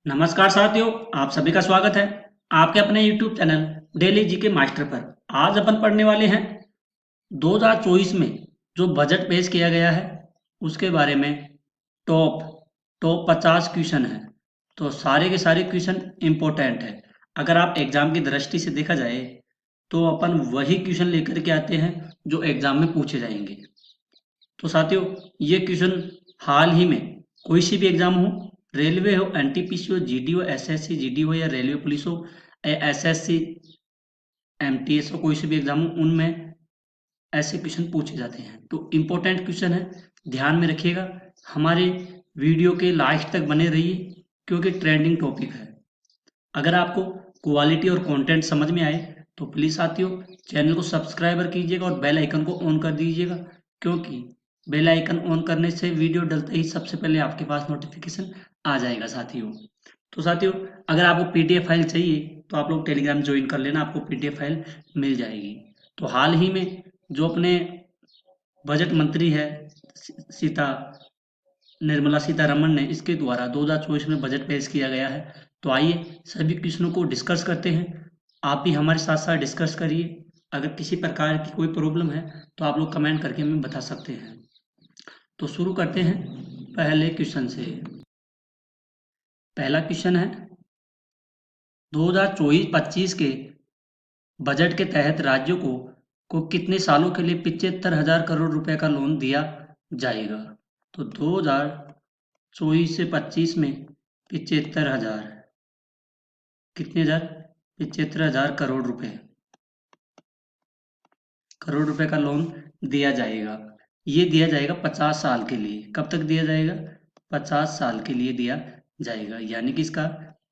नमस्कार साथियों, आप सभी का स्वागत है आपके अपने YouTube channel daily GK master पर। आज अपन पढ़ने वाले हैं 2024 में जो बजट पेश किया गया है उसके बारे में। टॉप टॉप 50 क्वेश्चन है, तो सारे के सारे क्वेश्चन इम्पोर्टेंट है। अगर आप एग्जाम की दृष्टि से देखा जाए तो अपन वही क्वेश्चन लेकर के आते हैं जो एग्जाम में पूछे जाएंगे। तो साथियों, ये क्वेश्चन हाल ही में कोई सी भी एग्जाम हो, रेलवे हो, एनटीपीसी हो, जीडी हो, एसएससी जीडी हो, या रेलवे पुलिस हो, या एसएससी एमटीएस हो, कोई सी भी एग्जाम हो, उनमें ऐसे क्वेश्चन पूछे जाते हैं। तो इम्पोर्टेंट क्वेश्चन है, ध्यान में रखिएगा। हमारे वीडियो के लास्ट तक बने रहिए क्योंकि ट्रेंडिंग टॉपिक है। अगर आपको क्वालिटी और कंटेंट समझ में आए तो प्लीज़ साथियों चैनल को सब्सक्राइबर कीजिएगा और बेल आइकन को ऑन कर दीजिएगा, क्योंकि बेल आइकन ऑन करने से वीडियो डलते ही सबसे पहले आपके पास नोटिफिकेशन आ जाएगा साथियों। तो साथियों, अगर आपको पीडीएफ फाइल चाहिए तो आप लोग टेलीग्राम ज्वाइन कर लेना, आपको पीडीएफ फाइल मिल जाएगी। तो हाल ही में जो अपने बजट मंत्री है सीता निर्मला सीतारमण ने, इसके द्वारा 2024 में बजट पेश किया गया है। तो आइए सभी क्वेश्चनों को डिस्कस करते हैं। आप भी हमारे साथ साथ डिस्कस करिए। अगर किसी प्रकार की कोई प्रॉब्लम है तो आप लोग कमेंट करके हमें बता सकते हैं। तो शुरू करते हैं पहले क्वेश्चन से। पहला क्वेश्चन है 2024-25 के बजट के तहत राज्यों को कितने सालों के लिए 75,000 करोड़ रुपए का लोन दिया जाएगा। तो 2024 से 25 में 75,000, कितने हजार, 75,000 करोड़ रुपए का लोन दिया जाएगा। ये दिया जाएगा 50 साल के लिए। कब तक दिया जाएगा? 50 साल के लिए दिया जाएगा, यानी कि इसका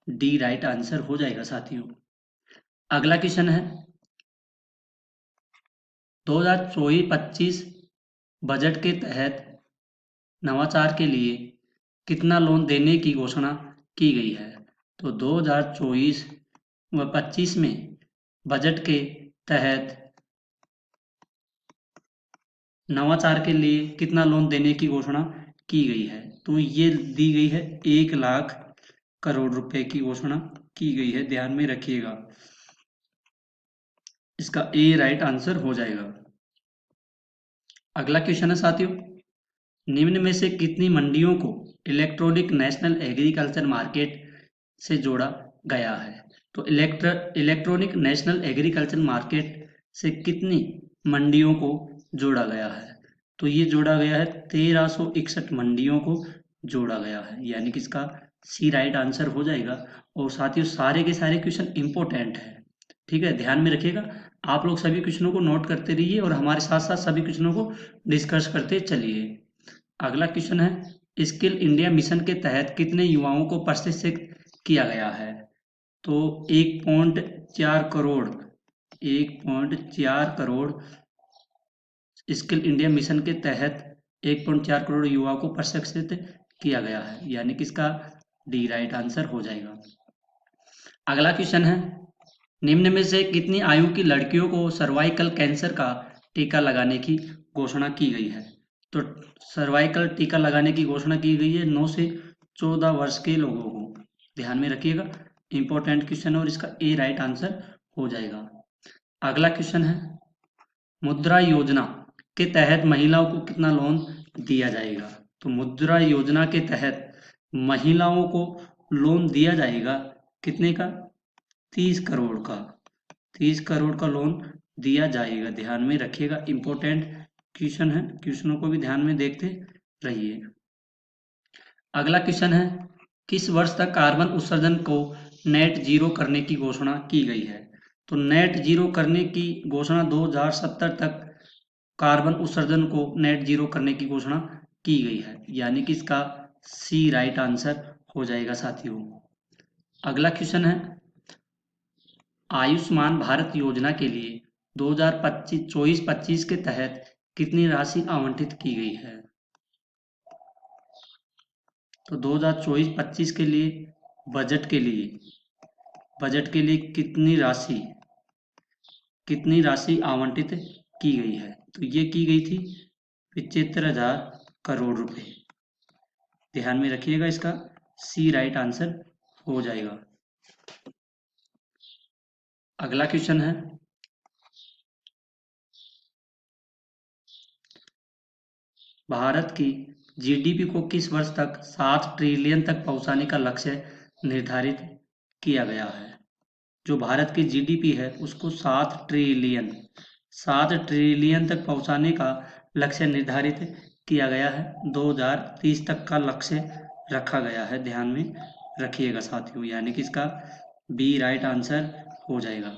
डी राइट आंसर हो जाएगा साथियों। अगला क्वेश्चन है 2024-25 बजट के तहत नवाचार के लिए कितना लोन देने की घोषणा की गई है। तो 2024 व 25 में बजट के तहत नवाचार के लिए कितना लोन देने की घोषणा की गई है। तो ये दी गई है 1 लाख करोड़ रुपए की घोषणा की गई है, ध्यान में रखिएगा। इसका ए राइट आंसर हो जाएगा। अगला क्वेश्चन है साथियों, निम्न में से कितनी मंडियों को इलेक्ट्रॉनिक नेशनल एग्रीकल्चर मार्केट से जोड़ा गया है। तो इलेक्ट्रॉनिक नेशनल एग्रीकल्चर मार्केट से कितनी मंडियों को जोड़ा गया है। तो ये जोड़ा गया है 1361 मंडियों को जोड़ा गया है, यानी कि इसका सी राइट आंसर हो जाएगा। और साथियों सारे के सारे क्वेश्चन इंपॉर्टेंट है, ठीक है, ध्यान में रखिएगा। आप लोग सभी क्वेश्चनों को नोट करते रहिए और हमारे साथ साथ सभी क्वेश्चनों को डिस्कस करते चलिए। अगला क्वेश्चन है स्किल इंडिया मिशन के तहत कितने युवाओं को प्रशिक्षित किया गया है। तो 1.4 crore 1.4 crore skill India mission के तहत 1.4 करोड़ युवाओं को प्रशिक्षित किया गया है, यानी कि इसका डी राइट आंसर हो जाएगा। अगला क्वेश्चन है निम्न में से कितनी आयु की लड़कियों को सर्वाइकल कैंसर का टीका लगाने की घोषणा की गई है। तो सर्वाइकल टीका लगाने की घोषणा की गई है 9 से 14 वर्ष के लोगों को, ध्यान में रखिएगा। इंपॉर्टेंट क्वेश्चन है और इसका ए राइट आंसर हो जाएगा। अगला क्वेश्चन है मुद्रा योजना के तहत महिलाओं को कितना लोन दिया जाएगा। तो मुद्रा योजना के तहत महिलाओं को लोन दिया जाएगा कितने का? 30 करोड़ का। 30 करोड़ का लोन दिया जाएगा, ध्यान में रखिएगा। इंपॉर्टेंट क्वेश्चन है, क्वेश्चनों को भी ध्यान में देखते रहिए। अगला क्वेश्चन है किस वर्ष तक कार्बन उत्सर्जन को नेट जीरो करने की घोषणा की गई है। तो नेट जीरो करने की घोषणा 2070 तक कार्बन उत्सर्जन को नेट जीरो करने की घोषणा की गई है, यानी कि इसका सी राइट आंसर हो जाएगा साथियों। अगला क्वेश्चन है आयुष्मान भारत योजना के लिए 2024-25 के तहत कितनी राशि आवंटित की गई है। तो 2024-25 के लिए बजट के लिए कितनी राशि आवंटित की गई है। तो ये की गई थी 75,000 करोड़ रुपए, ध्यान में रखिएगा। इसका सी राइट आंसर हो जाएगा। अगला क्वेश्चन है, भारत की जीडीपी को किस वर्ष तक 7 ट्रिलियन तक पहुंचाने का लक्ष्य निर्धारित किया गया है? जो भारत की जीडीपी है उसको 7 ट्रिलियन तक पहुंचाने का लक्ष्य निर्धारित किया गया है। 2030 तक का लक्ष्य रखा गया है, ध्यान में रखिएगा साथियों, यानी कि इसका बी राइट आंसर हो जाएगा।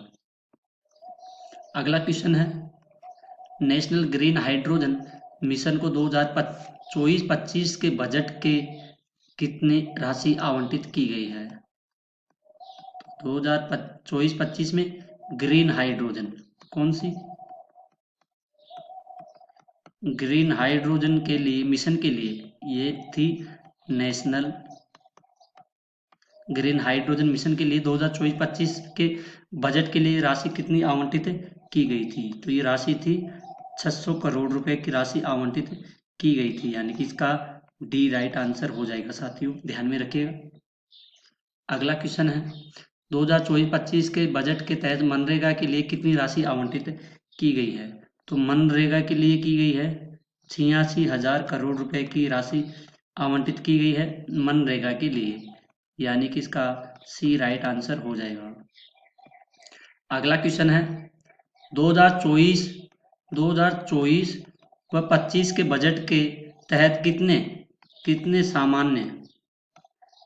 अगला क्वेश्चन है, नेशनल ग्रीन हाइड्रोजन मिशन को 2024-25 के बजट के कितनी राशि आवंटित की गई है? 2024-25 में ग्रीन हाइड्रोजन, कौन सी? ग्रीन हाइड्रोजन के लिए, मिशन के लिए ये थी नेशनल ग्रीन हाइड्रोजन मिशन के लिए 2024-25 के बजट के लिए राशि कितनी आवंटित की गई थी? तो ये राशि थी 600 करोड़ रुपए की राशि आवंटित की गई थी, यानी कि इसका डी राइट आंसर हो जाएगा साथियों, ध्यान में रखिएगा। अगला क्वेश्चन है, 2024-25 के बजट के तहत मनरेगा के लिए कितनी राशि आवंटित की गई है? तो मनरेगा के लिए की गई है 86,000 करोड़ रुपए की राशि आवंटित की गई है मनरेगा के लिए, यानी कि इसका सी राइट आंसर हो जाएगा। अगला क्वेश्चन है, 2024 व 25 के बजट के तहत कितने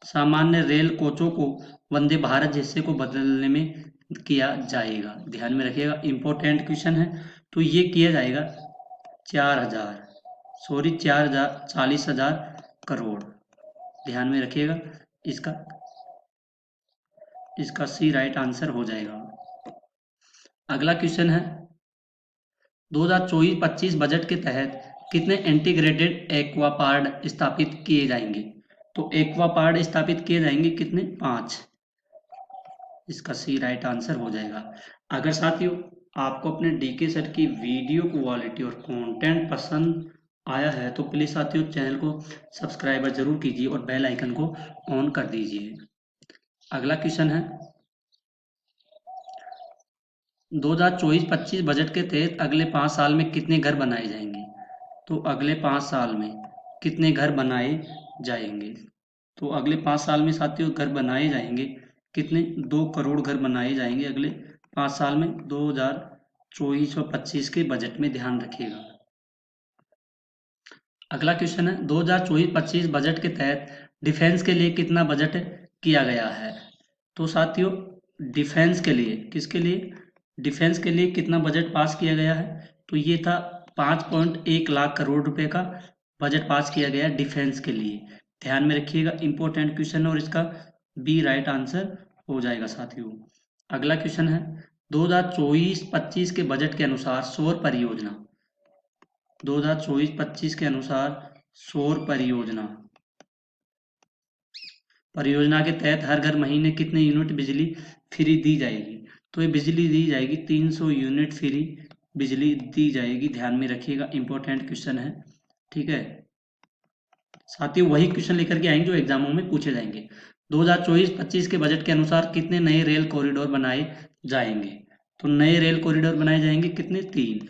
सामान्य रेल कोचों को वंदे भारत जैसे को बदलने में किया जाएगा? ध्यान में रखिएगा, इंपॉर्टेंट क्वेश्चन है। तो ये किया जाएगा 40,000 करोड़, ध्यान में रखिएगा, इसका सी राइट आंसर हो जाएगा। अगला क्वेश्चन है, 2024-25 बजट के तहत कितने इंटीग्रेटेड एक्वा पार्क स्थापित किए जाएंगे? तो एक्वा पार्क स्थापित किए जाएंगे कितने? 5, इसका सी राइट आंसर हो जाएगा। अगर साथियों आपको अपने डीके सेट की वीडियो क्वालिटी और कंटेंट पसंद आया है तो प्लीज साथियों चैनल को सब्सक्राइब जरूर कीजिए और बेल आइकन को ऑन कर दीजिए। अगला क्वेश्चन है, 2024-25 बजट के तहत अगले 5 साल में कितने घर बनाए जाएंगे? तो अगले 5 साल में कितने घर बनाए जाएंगे? तो अगले 5 साल में साथियों घर बनाए जाएंगे कितने? 2 करोड़ घर बनाए जाएंगे अगले 5 साल में 2024 व 25 के बजट में, ध्यान रखिएगा। अगला क्वेश्चन है, 2024-25 बजट के तहत डिफेंस के लिए कितना बजट किया गया है? तो साथियों डिफेंस के लिए, किसके लिए? डिफेंस के लिए कितना बजट पास किया गया है? तो ये था 5.1 लाख करोड़ रुपए का बजट पास किया गया डिफेंस के लिए, ध्यान में रखिएगा, इंपॉर्टेंट क्वेश्चन और इसका बी राइट आंसर हो जाएगा साथियों। अगला क्वेश्चन है, 2024-25 के बजट के अनुसार सौर परियोजना, 2024-25 के अनुसार सौर परियोजना के तहत हर घर महीने कितने यूनिट बिजली फ्री दी जाएगी? तो ये बिजली दी जाएगी 300 यूनिट फ्री बिजली दी जाएगी, ध्यान में रखिएगा, इंपॉर्टेंट क्वेश्चन है, ठीक है साथियों। वही क्वेश्चन लेकर के आएंगे जो एग्जामों में पूछे जाएंगे। 2024-25 के बजट के अनुसार कितने नए रेल कॉरिडोर बनाए जाएंगे? तो नए रेल कॉरिडोर बनाए जाएंगे कितने? 3।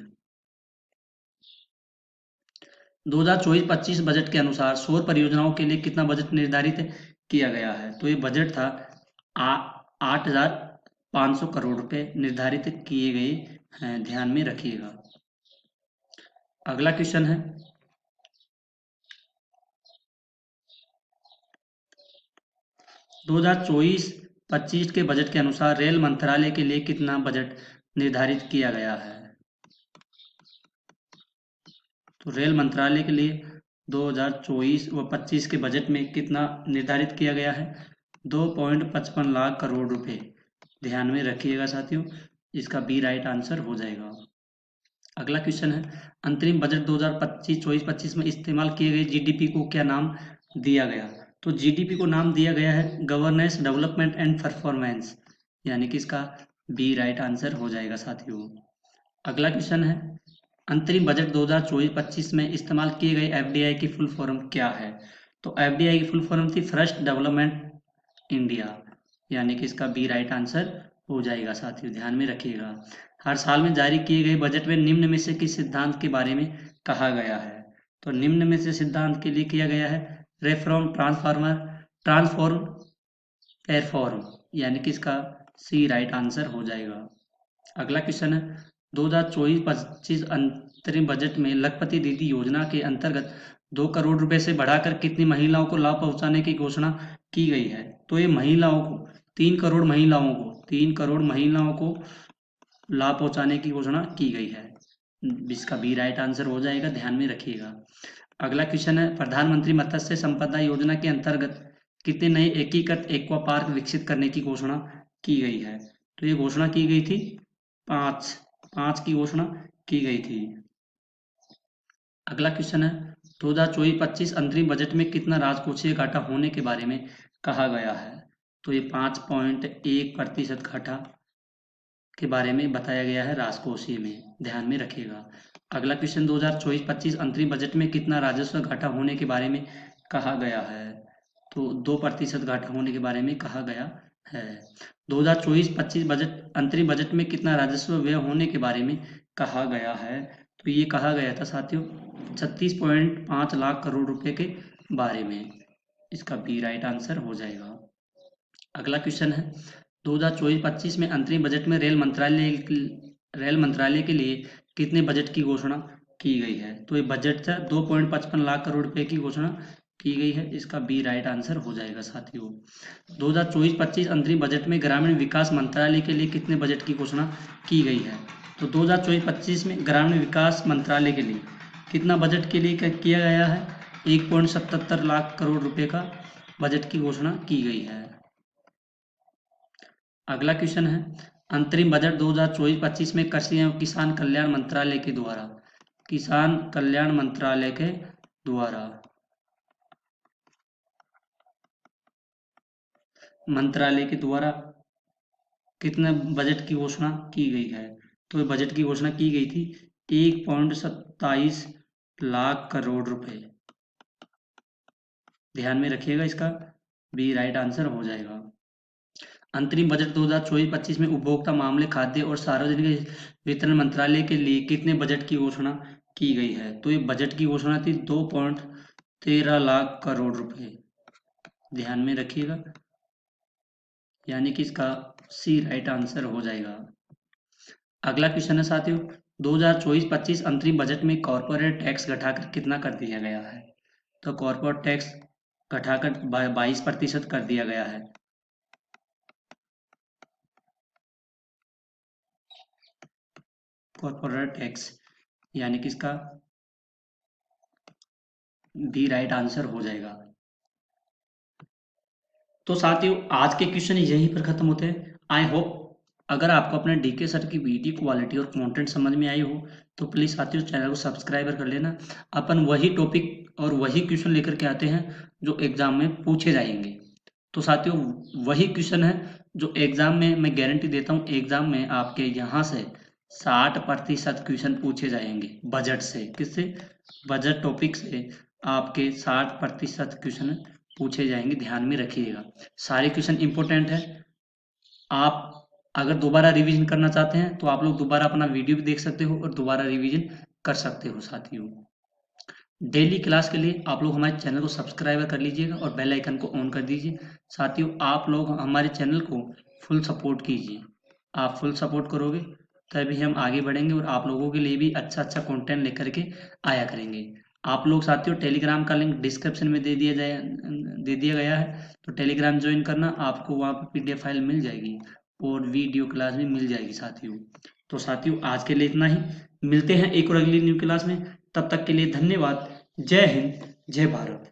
2024-25 बजट के अनुसार सौर परियोजनाओं के लिए कितना बजट निर्धारित किया गया है? तो ये बजट था 8,500 करोड़ रुपए निर्धारित किए गए हैं, ध्यान में रखिएगा। अगला क्वेश्चन है, 2024-25 के बजट के अनुसार रेल मंत्रालय के लिए कितना बजट निर्धारित किया गया है? तो रेल मंत्रालय के लिए 2024 व 25 के बजट में कितना निर्धारित किया गया है? 2.55 लाख करोड़ रुपए, ध्यान में रखिएगा साथियों, इसका बी राइट आंसर हो जाएगा। अगला क्वेश्चन है, अंतरिम बजट 2024-25 में इस्तेमाल किए गए जीडीपी को क्या नाम दिया गया? तो जीडीपी को नाम दिया गया है गवर्नेंस, डेवलपमेंट एंड परफॉर्मेंस, यानी कि इसका बी राइट आंसर हो जाएगा साथियों। अगला क्वेश्चन है, अंतरिम बजट 2024-25 में इस्तेमाल किए गए एफडीआई की फुल फॉर्म क्या है? तो एफडीआई की फुल फॉर्म थी फर्स्ट डेवलपमेंट इंडिया, यानी कि इसका बी राइट आंसर हो जाएगा साथियों, ध्यान में रखिएगा। हर साल में जारी किए गए बजट में निम्न में से किस सिद्धांत के बारे में कहा गया है? तो निम्न में से सिद्धांत के लिए किया गया है रेफॉर्म ट्रांसफॉर्म परफॉर्म, यानी कि इसका सी राइट आंसर हो जाएगा। अगला क्वेश्चन है 2024-25 अंतरिम बजट में लखपति दीदी योजना के अंतर्गत 2 करोड़ रुपए से बढ़ाकर कितनी महिलाओं को लाभ पहुंचाने की घोषणा की गई है? तो ये महिलाओं को 3 करोड़ महिलाओं को लाभ पहुंचाने की घोषणा की गई है। इसका बी राइट आंसर हो जाएगा, ध्यान में रखिएगा। अगला क्वेश्चन है प्रधानमंत्री मत्स्य संपदा योजना के अंतर्गत कितने नए एकीकृत एक्वा पार्क विकसित करने की घोषणा की गई है? तो ये घोषणा की गई थी 5 की घोषणा की गई थी। अगला क्वेश्चन है 2024-25 अंतरिम बजट में कितना राजकोषीय घाटा होने के बारे में कहा गया है? तो ये 5.1% घाटा के बारे में बताया गया है राजकोषीय में, ध्यान में रखिएगा। अगला क्वेश्चन 2024-25 अंतरिम बजट में कितना राजस्व घाटा होने के बारे में कहा गया है? तो 2% घाटा होने के बारे में कहा गया है। 2024-25 बजट अंतरिम बजट में कितना राजस्व व्यय होने के बारे में कहा गया है? तो ये कहा गया था साथियों 36.5 लाख करोड़ रुपए के बारे में। इसका बी राइट आंसर हो जाएगा। अगला क्वेश्चन है 2024-25 में अंतरिम बजट में रेल मंत्रालय के लिए कितने बजट की घोषणा की गई है? तो ये बजट था 2.55 लाख करोड़ रुपए की घोषणा की गई है। इसका बी राइट आंसर हो जाएगा साथियों। 2024-25 अंतरिम बजट में ग्रामीण विकास मंत्रालय के लिए कितने बजट की घोषणा की गई है? तो 2024-25 में ग्रामीण विकास मंत्रालय के लिए कितना बजट के लिए किया गया है? 1.77 लाख करोड़ रुपए का बजट की घोषणा की गई है। अगला क्वेश्चन है अंतरिम बजट 2024-25 में कृषि एवं किसान कल्याण मंत्रालय के द्वारा कितने बजट की घोषणा की गई है? तो बजट की घोषणा की गई थी 1.27 लाख करोड़ रुपए, ध्यान में रखिएगा। इसका बी राइट आंसर हो जाएगा। अंतरिम बजट 2024-25 में उपभोक्ता मामले, खाद्य और सार्वजनिक वितरण मंत्रालय के लिए कितने बजट की घोषणा की गई है? तो ये बजट की घोषणा थी 2.13 लाख करोड़ रुपए, ध्यान में रखिएगा, यानी कि इसका सी राइट आंसर हो जाएगा। अगला क्वेश्चन है साथियों 2024-25 अंतरिम बजट में कॉर्पोरेट टैक्स घटाकर कितना कर दिया गया है? तो कॉर्पोरेट टैक्स घटाकर 22% कर दिया गया है। कॉर्पोरेट टैक्स, यानी कि इसका बी राइट आंसर हो जाएगा। तो साथियों आज के क्वेश्चन यहीं पर खत्म होते हैं। आई होप अगर आपको अपने डीके सर की वीडियो क्वालिटी और कंटेंट समझ में आई हो तो प्लीज़ साथियों चैनल को सब्सक्राइब कर लेना। अपन वही टॉपिक और वही क्वेश्चन लेकर के आते हैं जो एग्जाम में पूछे जाएंगे। तो साथियों वही क्वेश्चन है जो एग्जाम में मैं गारंटी देता हूँ, एग्जाम में आपके यहाँ से 60% क्वेश्चन पूछे जाएंगे बजट से। किससे? बजट टॉपिक से आपके 60% क्वेश्चन पूछे जाएंगे, ध्यान में रखिएगा। सारे क्वेश्चन इंपॉर्टेंट है। आप अगर दोबारा रिवीजन करना चाहते हैं तो आप लोग दोबारा अपना वीडियो भी देख सकते हो और दोबारा रिवीजन कर सकते हो। साथियों डेली क्लास के लिए आप लोग हमारे चैनल को सब्सक्राइब कर लीजिएगा और बेल आइकन को ऑन कर दीजिए। साथियों आप लोग हमारे चैनल को फुल सपोर्ट कीजिए। आप फुल सपोर्ट करोगे तभी हम आगे बढ़ेंगे और आप लोगों के लिए भी अच्छा कंटेंट लेकर के आया करेंगे। आप लोग साथियों टेलीग्राम का लिंक डिस्क्रिप्शन में दे दिया गया है, तो टेलीग्राम ज्वाइन करना, आपको वहाँ पर PDF फाइल मिल जाएगी और वीडियो क्लास भी मिल जाएगी साथियों। तो साथियों आज के लिए इतना ही, मिलते हैं एक और अगली न्यू क्लास में। तब तक के लिए धन्यवाद। जय हिंद, जय भारत।